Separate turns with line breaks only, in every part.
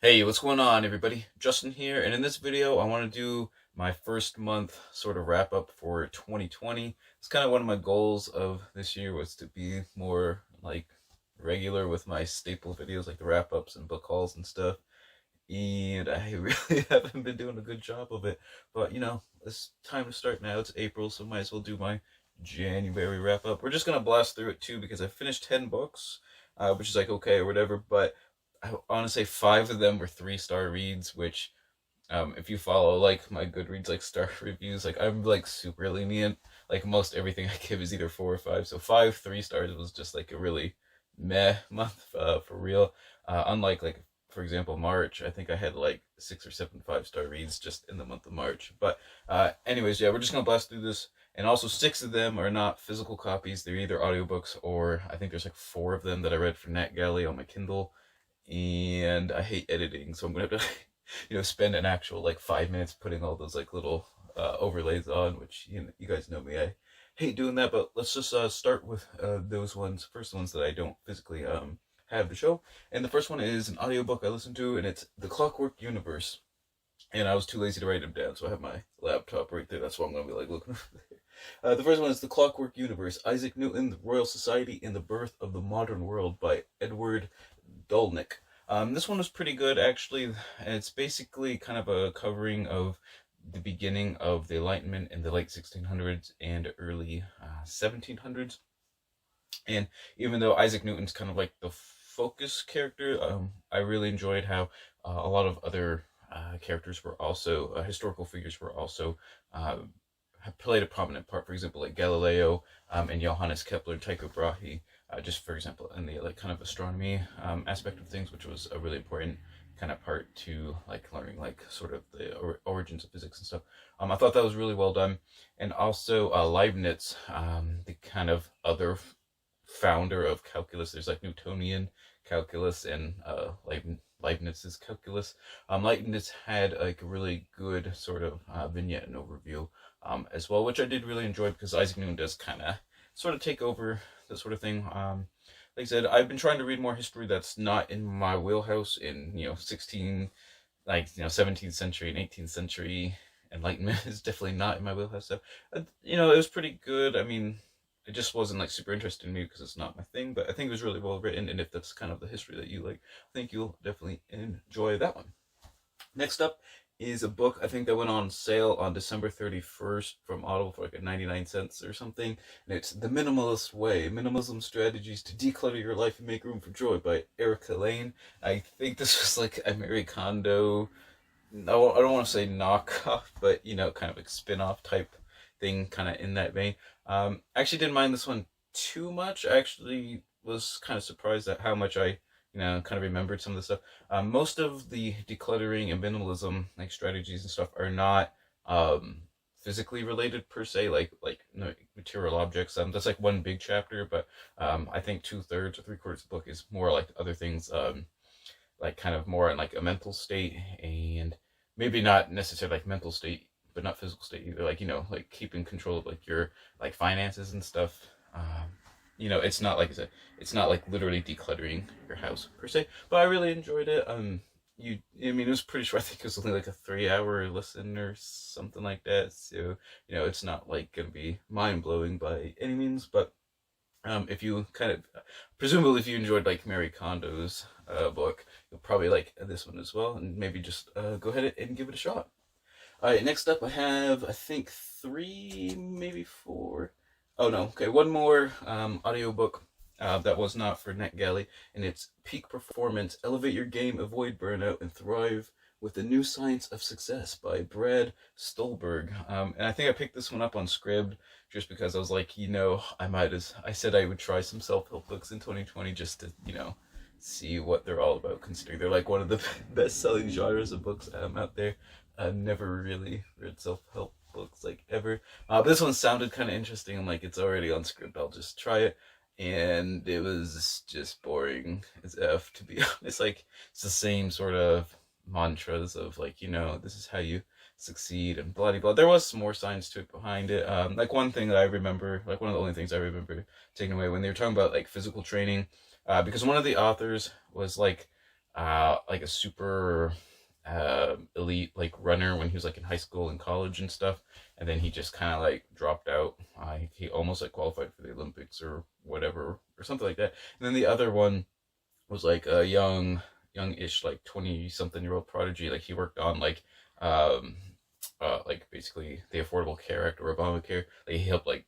Hey, what's going on, everybody? Justin here, and in this video, I want to do my first month sort of wrap up for 2020. It's kind of one of my goals of this year was to be more like regular with my staple videos, like the wrap ups and book hauls and stuff. And I really haven't been doing a good job of it. But it's time to start now. It's April, so might as well do my January wrap up. We're just gonna blast through it too because I finished 10 books, which is like okay or whatever, but I want to say five of them were three-star reads, which if you follow like my Goodreads like star reviews, like I'm like super lenient. Like most everything I give is either four or five. So five 3 stars was just like a really meh month for real. Unlike like for example March, I think I had like 6 or 7 5-star reads just in the month of March. But anyways, yeah, we're just gonna blast through this. And also 6 of them are not physical copies. They're either audiobooks or I think there's like 4 of them that I read for NetGalley on my Kindle, and I hate editing, so I'm gonna have to, spend an actual like 5 minutes putting all those like little overlays on, which you guys know me, I hate doing that. But let's just start with those ones, first ones that I don't physically have to show. And the first one is an audiobook I listened to, and it's The Clockwork Universe. And I was too lazy to write them down, so I have my laptop right there. That's why I'm gonna be like looking over there. The first one is The Clockwork Universe: Isaac Newton, the Royal Society, and the Birth of the Modern World by Edward Dolnick. This one was pretty good, actually. And it's basically kind of a covering of the beginning of the Enlightenment in the late 1600s and early 1700s. And even though Isaac Newton's kind of like the focus character, I really enjoyed how a lot of other characters were also, historical figures were also uh, played a prominent part. For example, like Galileo and Johannes Kepler and Tycho Brahe, just for example, in the like kind of astronomy aspect of things, which was a really important kind of part to like learning like sort of the origins of physics and stuff. I thought that was really well done. And also Leibniz, the kind of other founder of calculus. There's like Newtonian calculus and Leibniz's calculus. Leibniz had like a really good sort of vignette and overview as well, which I did really enjoy because Isaac Newton does kind of sort of take over that sort of thing. Like I said, I've been trying to read more history that's not in my wheelhouse in 17th century and 18th century. Enlightenment is definitely not in my wheelhouse. So it was pretty good. I mean, it just wasn't like super interesting to me because it's not my thing, but I think it was really well written, and if that's kind of the history that you like, I think you'll definitely enjoy that one. Next up is a book I think that went on sale on December 31st from Audible for like 99 cents or something, and it's The Minimalist Way: Minimalism Strategies to Declutter Your Life and Make Room for Joy by Erica Lane. I think this was like a Marie Kondo, no, I don't want to say knockoff, but kind of like spin-off type thing, kind of in that vein. I actually didn't mind this one too much. I actually was kind of surprised at how much I, kind of remembered some of the stuff. Most of the decluttering and minimalism like strategies and stuff are not physically related per se, like material objects. That's like one big chapter, but I think 2/3 or 3/4 of the book is more like other things. Like kind of more in like a mental state, and maybe not necessarily like mental state but not physical state either, like like keeping control of like your like finances and stuff. It's not like it's not like literally decluttering your house per se, but I really enjoyed it. I mean, it was pretty short. I think it was only like a 3-hour listen or something like that, so it's not like gonna be mind-blowing by any means. But if you kind of, presumably, if you enjoyed like Mary Kondo's book, you'll probably like this one as well, and maybe just go ahead and give it a shot. All right, next up I have I think 3, maybe 4. Oh no, okay, one more audiobook that was not for NetGalley, and it's Peak Performance: Elevate Your Game, Avoid Burnout, and Thrive with the New Science of Success by Brad Stulberg. And I think I picked this one up on Scribd just because I was like, I said I would try some self-help books in 2020 just to, see what they're all about, considering they're like one of the best-selling genres of books out there. I've never really read self-help books like ever. But this one sounded kind of interesting. I'm like, it's already on Scribd, I'll just try it. And it was just boring as F, to be honest. Like, it's the same sort of mantras of like, this is how you succeed and blah blah blah. There was some more science to it behind it. Like one thing that I remember, like one of the only things I remember taking away when they were talking about like physical training, because one of the authors was like like a super elite like runner when he was like in high school and college and stuff, and then he just kind of like dropped out. He almost like qualified for the Olympics or whatever or something like that. And then the other one was like a youngish like 20 something year old prodigy. Like he worked on like basically the Affordable Care Act or Obamacare. Like he helped like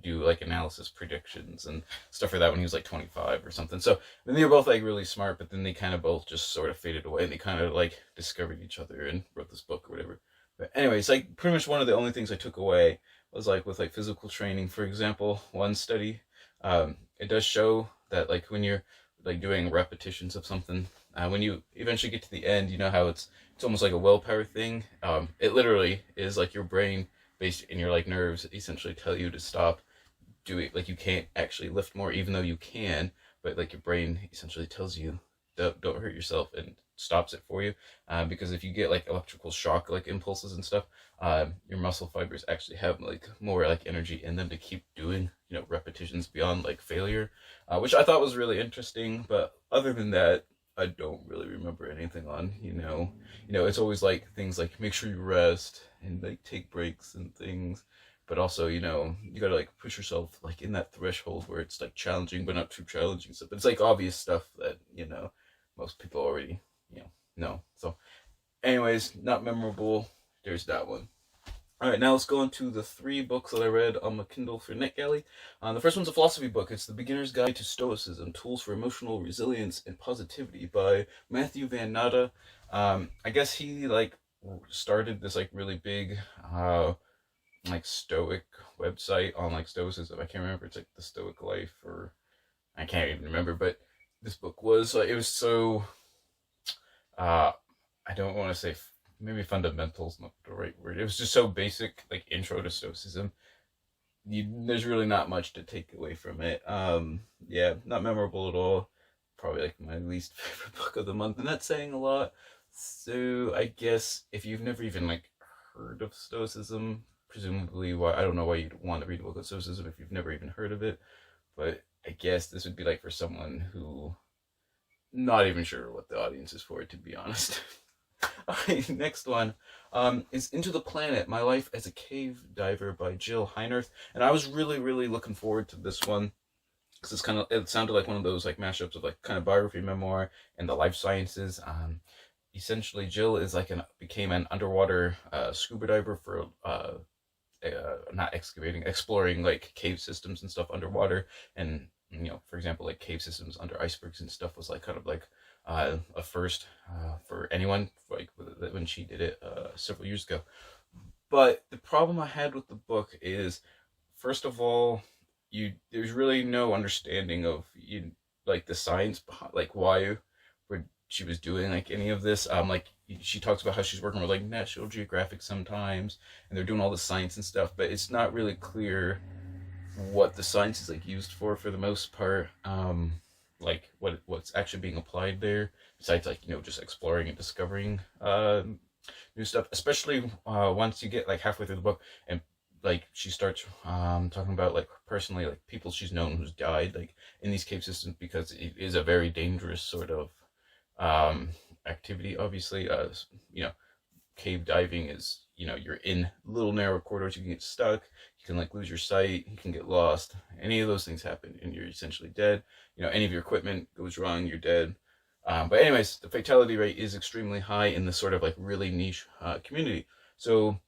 do like analysis predictions and stuff for that when he was like 25 or something. So then they were both like really smart, but then they kind of both just sort of faded away and they kind of like discovered each other and wrote this book or whatever. But anyways, like pretty much one of the only things I took away was like with like physical training, for example, one study, it does show that like when you're like doing repetitions of something, when you eventually get to the end, you know how it's almost like a willpower thing. It literally is like your brain based in your like nerves essentially tell you to stop doing, like you can't actually lift more even though you can, but like your brain essentially tells you don't hurt yourself and stops it for you, because if you get like electrical shock like impulses and stuff, your muscle fibers actually have like more like energy in them to keep doing, you know, repetitions beyond like failure, which I thought was really interesting. But other than that, I don't really remember anything on, it's always like things like make sure you rest and like take breaks and things, but also, you gotta like push yourself like in that threshold where it's like challenging but not too challenging stuff. But it's like obvious stuff that, most people already, know. So anyways, not memorable. There's that one. All right, now let's go on to the 3 books that I read on my Kindle for NetGalley. The first one's a philosophy book. It's The Beginner's Guide to Stoicism, Tools for Emotional Resilience and Positivity by Matthew Van Natta. I guess he like started this like really big like Stoic website on like Stoicism. I can't remember. It's like The Stoic Life, or I can't even remember. But this book was it was so I don't want to say maybe fundamental's not the right word. It was just so basic, like intro to Stoicism. There's really not much to take away from it. Yeah, not memorable at all. Probably like my least favorite book of the month, and that's saying a lot. So I guess if you've never even like heard of Stoicism, presumably I don't know why you'd want to read a book of Stoicism if you've never even heard of it. But I guess this would be like for someone who not even sure what the audience is for, to be honest. Alright, next one is Into the Planet, My Life as a Cave Diver by Jill Heinerth. And I was really, really looking forward to this one because it sounded like one of those like mashups of like kind of biography, memoir, and the life sciences. Essentially, Jill is like became an underwater scuba diver for not excavating, exploring like cave systems and stuff underwater. And for example, like cave systems under icebergs and stuff was like kind of like a first for anyone, like when she did it several years ago. But the problem I had with the book is, first of all, there's really no understanding of like the science behind like why she was doing like any of this. Like she talks about how she's working with like National Geographic sometimes, and they're doing all the science and stuff, but it's not really clear what the science is like used for the most part. Like what's actually being applied there, besides like just exploring and discovering new stuff, especially once you get like halfway through the book and like she starts talking about like personally like people she's known who's died like in these cave systems, because it is a very dangerous sort of activity. Obviously, cave diving is, you're in little narrow corridors, you can get stuck, you can like lose your sight, you can get lost, any of those things happen and you're essentially dead. Any of your equipment goes wrong, you're dead. But anyways, the fatality rate is extremely high in this sort of like really niche community. So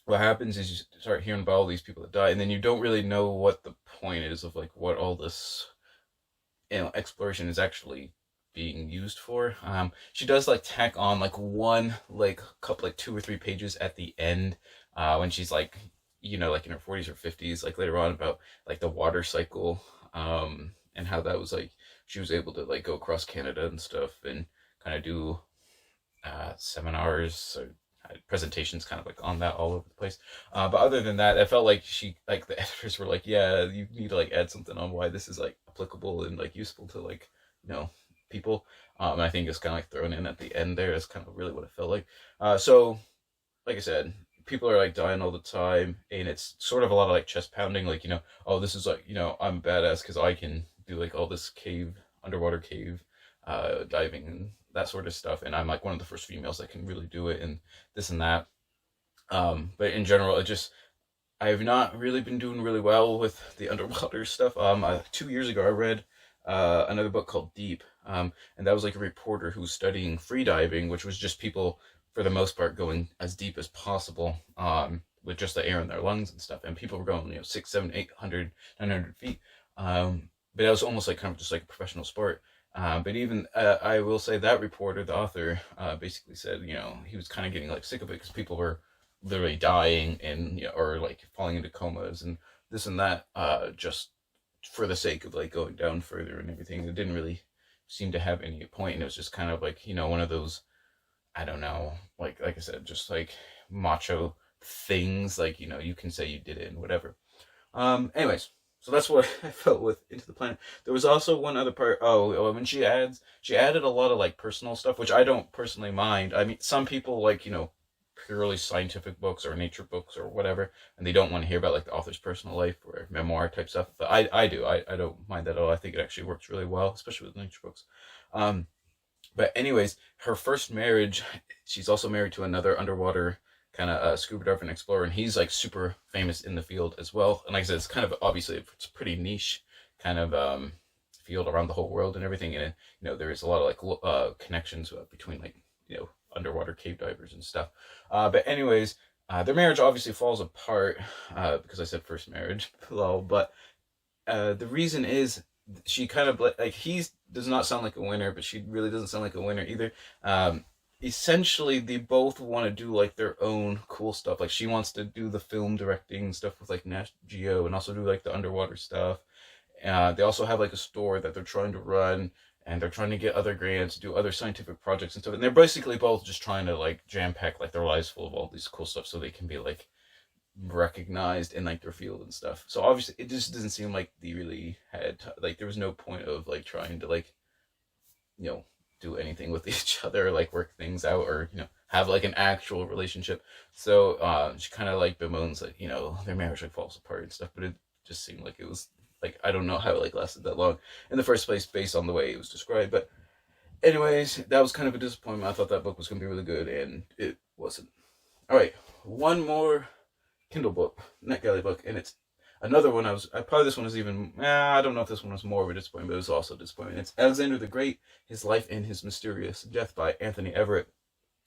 what happens is you start hearing about all these people that die, and then you don't really know what the point is of like what all this exploration is actually being used for. She does like tack on like one like couple like 2 or 3 pages at the end when she's like like in her 40s or 50s, like later on, about like the water cycle, and how that was like she was able to like go across Canada and stuff and kind of do seminars or presentations kind of like on that all over the place. But other than that, I felt like she like the editors were like, yeah, you need to like add something on why this is like applicable and like useful to like people. And I think it's kind of like thrown in at the end there. That's kind of really what it felt like. So like I said, people are like dying all the time, and it's sort of a lot of like chest pounding, like oh, this is like I'm badass because I can do like all this underwater cave diving and that sort of stuff. And I'm like one of the first females that can really do it and this and that. But in general, I've not really been doing really well with the underwater stuff. 2 years ago, I read another book called Deep, and that was like a reporter who was studying free diving, which was just people, for the most part, going as deep as possible, with just the air in their lungs and stuff. And people were going, 6, 7, 800, 900 feet. But that was almost like kind of just like a professional sport. But even I will say that reporter, the author, basically said, he was kind of getting like sick of it because people were literally dying and or like falling into comas and this and that, just for the sake of like going down further and everything. It didn't really seem to have any point, and it was just kind of like one of those, I don't know, like I said, just like macho things, like you can say you did it and whatever. Anyways, so that's what I felt with Into the Planet. There was also one other part. When she added a lot of like personal stuff, which I don't personally mind. I mean, some people like purely scientific books or nature books or whatever, and they don't want to hear about like the author's personal life or memoir type stuff. But I do. I don't mind that at all. I think it actually works really well, especially with nature books. But anyways, her first marriage, she's also married to another underwater kind of scuba diver and explorer, and he's like super famous in the field as well. And like I said, it's kind of obviously it's a pretty niche kind of field around the whole world and everything. And there is a lot of like connections between like underwater cave divers and stuff. But anyways, their marriage obviously falls apart because I said first marriage, but the reason is she kind of like he does not sound like a winner, but she really doesn't sound like a winner either. Essentially, they both want to do like their own cool stuff. Like she wants to do the film directing stuff with like Nat Geo and also do like the underwater stuff. They also have like a store that they're trying to run, and they're trying to get other grants, do other scientific projects and stuff. And they're basically both just trying to like jam pack like their lives full of all these cool stuff so they can be like recognized in like their field and stuff. So obviously it just doesn't seem like they really had like there was no point of like trying to like do anything with each other, like work things out, or have like an actual relationship. So she kind of like bemoans that their marriage like falls apart and stuff, but it just seemed like it was like, I don't know how it like lasted that long in the first place based on the way it was described. But anyways, that was kind of a disappointment. I thought that book was going to be really good, and it wasn't. All right, one more Kindle book, NetGalley book, and it's another one. Probably this one is even, I don't know if this one was more of a disappointment, but it was also disappointment. It's Alexander the Great, His Life and His Mysterious Death by Anthony Everett.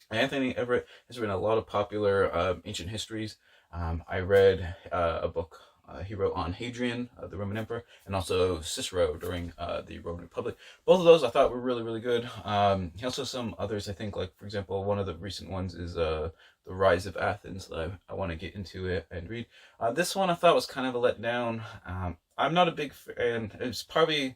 Anthony Everett has written a lot of popular ancient histories. I read a book he wrote on Hadrian, the Roman Emperor, and also Cicero during the Roman Republic. Both of those I thought were really, really good. He also has some others, I think, like, for example, one of the recent ones is The Rise of Athens that I want to get into it and read. This one I thought was kind of a letdown. I'm not a big fan. It's probably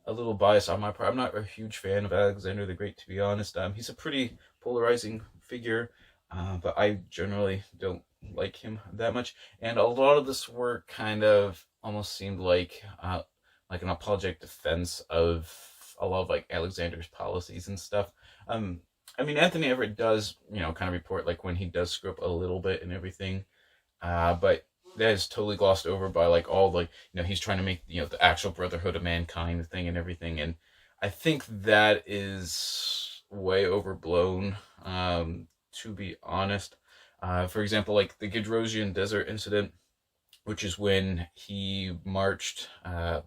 a little biased on my part. I'm not a huge fan of Alexander the Great, to be honest. He's a pretty polarizing figure, but I generally don't like him that much, and a lot of this work kind of almost seemed like an apologetic defense of a lot of like Alexander's policies and stuff. I mean, Anthony Everett does kind of report like when he does screw up a little bit and everything, but that is totally glossed over by like all like he's trying to make the actual brotherhood of mankind thing and everything, and I think that is way overblown, to be honest. For example, like the Gedrosian Desert incident, which is when he marched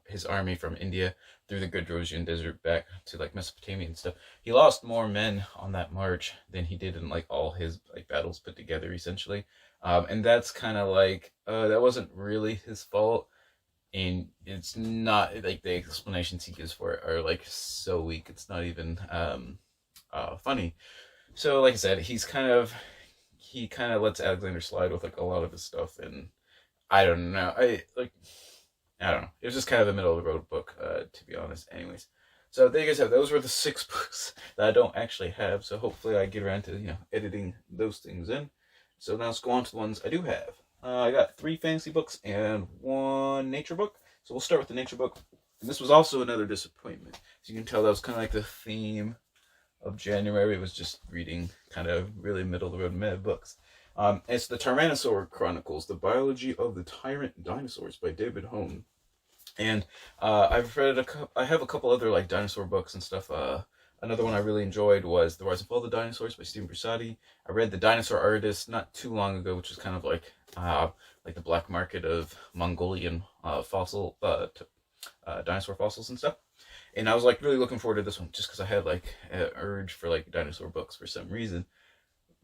his army from India through the Gedrosian Desert back to like Mesopotamia and stuff. He lost more men on that march than he did in like all his like battles put together, essentially. And that's kind of like that wasn't really his fault, and it's not like the explanations he gives for it are like so weak. It's not even funny. So like I said, he kind of lets Alexander slide with like a lot of his stuff, and I don't know. I don't know. It was just kind of a middle of the road book, to be honest. Anyways, so there you guys have. Those were the 6 books that I don't actually have. So hopefully I get around to editing those things in. So now let's go on to the ones I do have. I got 3 fantasy books and 1 nature book. So we'll start with the nature book. And this was also another disappointment. So you can tell that was kind of like the theme of January. It was just reading kind of really middle of the road meh books. It's the Tyrannosaur Chronicles: The Biology of the Tyrant Dinosaurs by David Hone. And I've read I have a couple other like dinosaur books and stuff. Another one I really enjoyed was The Rise and Fall of the Dinosaurs by Stephen Bursati. I read The Dinosaur Artist not too long ago, which was kind of like the black market of Mongolian dinosaur fossils and stuff. And I was like really looking forward to this one just because I had like an urge for like dinosaur books for some reason.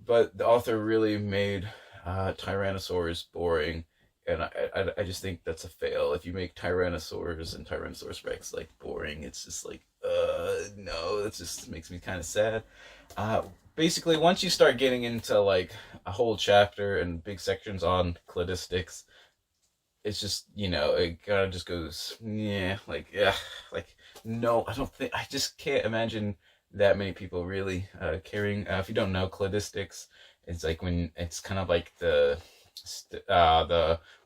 But the author really made Tyrannosaurs boring, and I just think that's a fail. If you make Tyrannosaurs and Tyrannosaurus Rex like boring, it's just like no, it just makes me kind of sad. Basically, once you start getting into like a whole chapter and big sections on cladistics, it's just, it kind of just goes, yeah, like no, I just can't imagine that many people really caring. If you don't know cladistics, it's like when it's kind of like the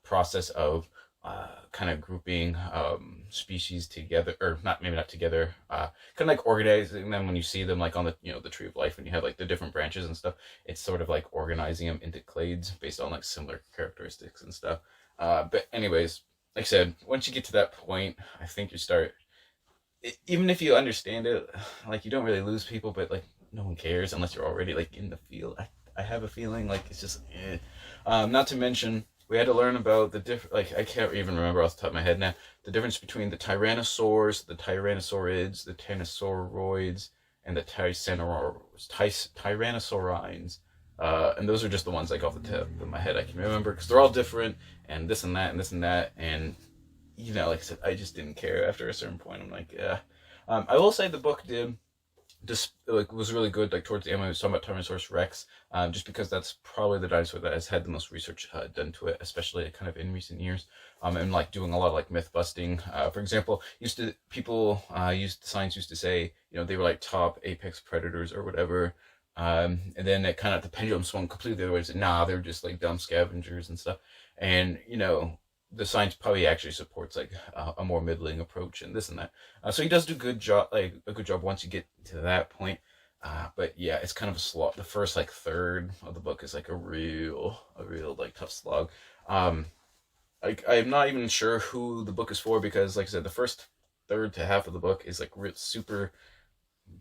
process of kind of grouping species together, or not, maybe not together, kind of like organizing them when you see them like on the the tree of life, when you have like the different branches and stuff. It's sort of like organizing them into clades based on like similar characteristics and stuff. But anyways, like I said, once you get to that point, I think you start, even if you understand it, like you don't really lose people, but like no one cares unless you're already like in the field. I have a feeling like it's just not to mention we had to learn about the different, like I can't even remember off the top of my head now, the difference between the tyrannosaurs, the tyrannosaurids, the tenosauroids, and the tyrannosaurines. And those are just the ones like off the tip of my head I can remember, because they're all different, and this and that and this and that, and like I said, I just didn't care after a certain point. I'm like, yeah. I will say the book was really good. Like towards the end, when I was talking about Tyrannosaurus Rex, just because that's probably the dinosaur that has had the most research done to it, especially kind of in recent years. And like doing a lot of like myth busting. For example, science used to say, they were like top apex predators or whatever. And then it kind of, the pendulum swung completely the other way. Nah, they're just like dumb scavengers and stuff. And the science probably actually supports like a more middling approach and this and that. So he does do a good job once you get to that point. But yeah, it's kind of a slog. The first like third of the book is like a real like tough slog. I'm not even sure who the book is for, because like I said, the first third to half of the book is like super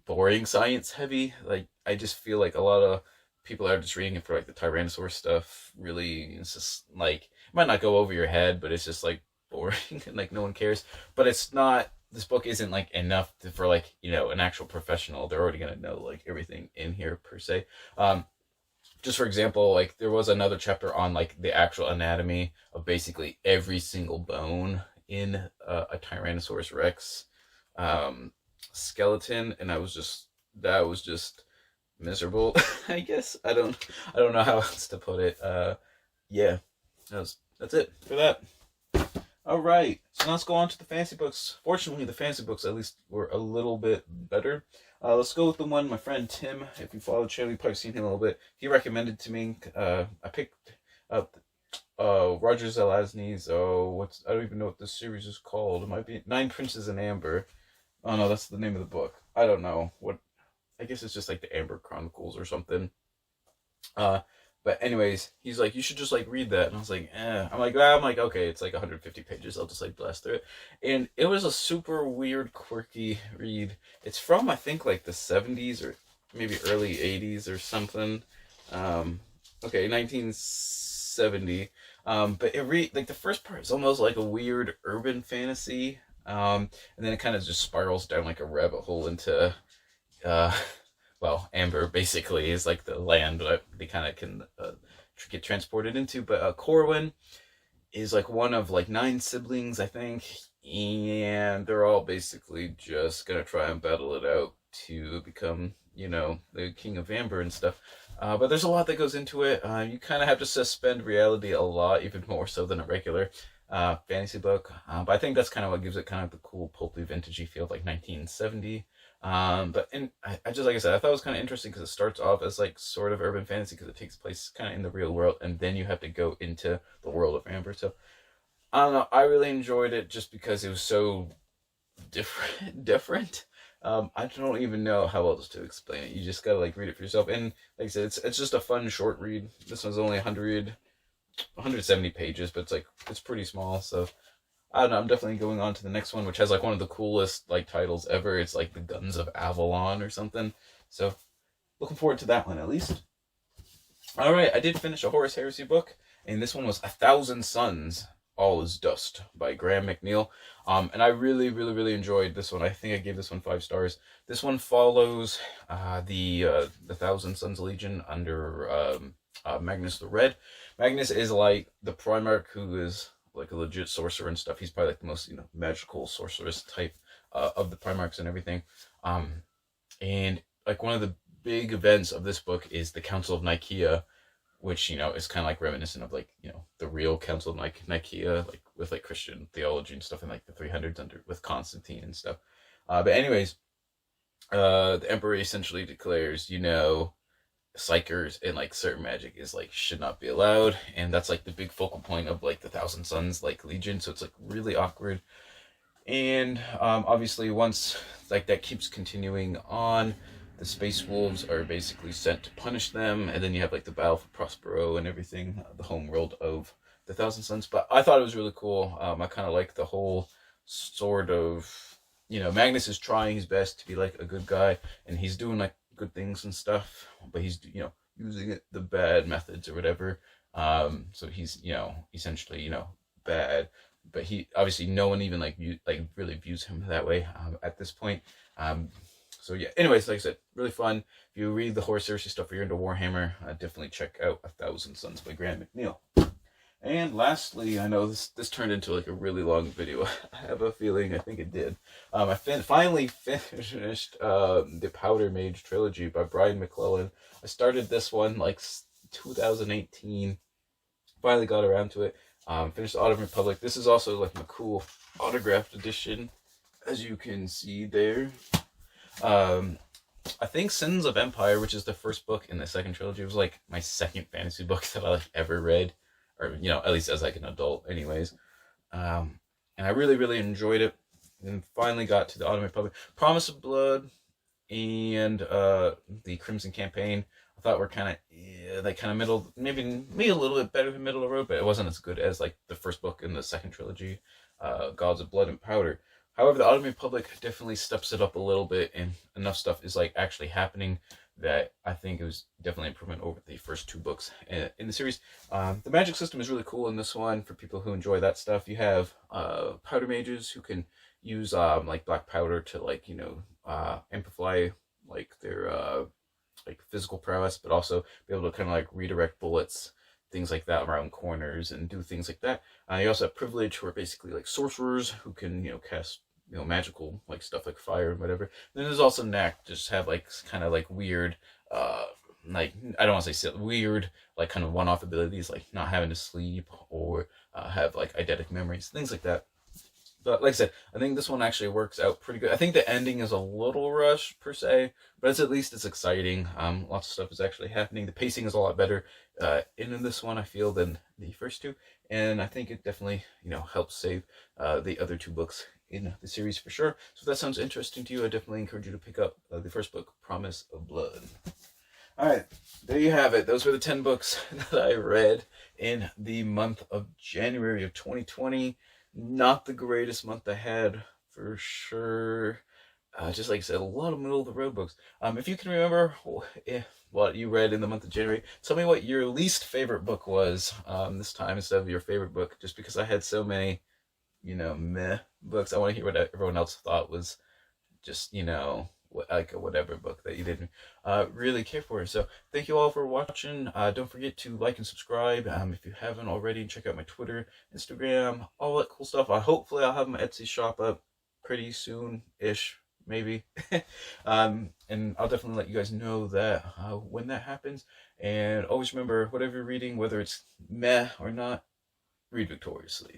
boring science heavy. Like I just feel like a lot of people are just reading it for like the Tyrannosaur stuff. Really, it's just like, it might not go over your head, but it's just like boring and like no one cares. But it's not, this book isn't like enough for like an actual professional. They're already gonna know like everything in here per se. Just for example, like there was another chapter on like the actual anatomy of basically every single bone in a Tyrannosaurus Rex skeleton, and that was just miserable. I guess I don't know how else to put it. Yeah, that's it for that. All right, so let's go on to the fantasy books. Fortunately, the fantasy books at least were a little bit better. Let's go with the one my friend Tim, if you follow the channel, you've probably seen him a little bit. He recommended to me. I picked up Roger Zelazny's, I don't even know what this series is called. It might be Nine Princes in Amber. Oh no, that's the name of the book. I don't know what. I guess it's just like the Amber Chronicles or something. But anyways, he's like, you should just like read that, and I was like, I'm like, okay, it's like 150 pages. I'll just like blast through it, and it was a super weird, quirky read. It's from I think like the 70s or maybe early 80s or something. Okay, 1970. But like the first part is almost like a weird urban fantasy. And then it kind of just spirals down like a rabbit hole into, Amber basically is like the land that they kind of can get transported into. But Corwin is like one of like 9 siblings, I think, and they're all basically just gonna try and battle it out to become, the king of Amber and stuff. But there's a lot that goes into it. You kind of have to suspend reality a lot, even more so than a regular fantasy book. But I think that's kind of what gives it kind of the cool pulpy vintagey feel of like 1970. But I just, like I said, I thought it was kind of interesting because it starts off as like sort of urban fantasy because it takes place kind of in the real world, and then you have to go into the world of Amber. So I don't know, I really enjoyed it just because it was so different. I don't even know how else to explain it. You just gotta like read it for yourself. And like I said, it's just a fun short read. This one's only 170 pages, but it's pretty small. So I don't know, I'm definitely going on to the next one, which has like one of the coolest like titles ever. It's like the Guns of Avalon or something. So looking forward to that one at least. All right, I did finish a Horus Heresy book, and this one was A Thousand Suns, All Is Dust by Graham McNeil. And I really enjoyed this one. I think I gave this one 5 stars. This one follows the Thousand Suns Legion under Magnus the Red. Magnus is like the Primarch who is like a legit sorcerer and stuff. He's probably like the most magical sorceress type of the Primarchs and everything. And like one of the big events of this book is the Council of Nicaea, which is kind of like reminiscent of like the real Council of Nicaea, like with like Christian theology and stuff in like the 300s under with Constantine and stuff. But anyways, the Emperor essentially declares psychers and like certain magic is like should not be allowed, and that's like the big focal point of like the Thousand Suns like Legion. So it's like really awkward, and obviously once like that keeps continuing on, the Space Wolves are basically sent to punish them, and then you have like the battle for Prospero and everything, the home world of the Thousand Suns. But I thought it was really cool. I kind of like the whole sort of, Magnus is trying his best to be like a good guy, and he's doing like good things and stuff, but he's using it the bad methods or whatever. So he's essentially bad, but he obviously no one even like really views him that way at this point. So yeah, anyways, like I said, really fun. If you read the Horus Heresy stuff or you're into Warhammer, definitely check out A Thousand Suns by Graham McNeil. And lastly, I know this turned into like a really long video. I have a feeling, I think it did. I finally finished the Powder Mage Trilogy by Brian McClellan. I started this one like 2018. Finally got around to it. Finished the Autumn Republic. This is also like my cool autographed edition, as you can see there. I think Sins of Empire, which is the first book in the second trilogy, was like my second fantasy book that I like ever read, or at least as like an adult anyways. And I really enjoyed it, and finally got to the Autumn Republic. Promise of Blood and the Crimson Campaign I thought were kind of middle, maybe a little bit better than middle of the road, but it wasn't as good as like the first book in the second trilogy, Gods of Blood and Powder. However, the Autumn Republic definitely steps it up a little bit, and enough stuff is like actually happening that I think it was definitely an improvement over the first 2 books in the series. The magic system is really cool in this one for people who enjoy that stuff. You have powder mages who can use like black powder to like amplify like their like physical prowess, but also be able to kind of like redirect bullets, things like that around corners and do things like that. You also have privilege, who are basically like sorcerers who can cast magical like stuff like fire and whatever. Then there's also knack, just have like kind of like weird like I don't want to say weird like kind of one-off abilities, like not having to sleep or have like eidetic memories, things like that. But like I said, I think this one actually works out pretty good. I think the ending is a little rushed per se, but at least it's exciting. Lots of stuff is actually happening. The pacing is a lot better in this one, I feel, than the first 2, and I think it definitely helps save the other 2 books in the series for sure. So if that sounds interesting to you, I definitely encourage you to pick up the first book, Promise of Blood. All right, there you have it. Those were the 10 books that I read in the month of January of 2020. Not the greatest month I had, for sure. Just like I said, a lot of middle-of-the-road books. If you can remember what you read in the month of January, tell me what your least favorite book was this time instead of your favorite book, just because I had so many, meh books. I want to hear what everyone else thought was just, like a whatever book that you didn't really care for. So thank you all for watching. Don't forget to like and subscribe if you haven't already. Check out my Twitter, Instagram, all that cool stuff. Hopefully I'll have my Etsy shop up pretty soon-ish, maybe. And I'll definitely let you guys know that when that happens. And always remember, whatever you're reading, whether it's meh or not, read victoriously.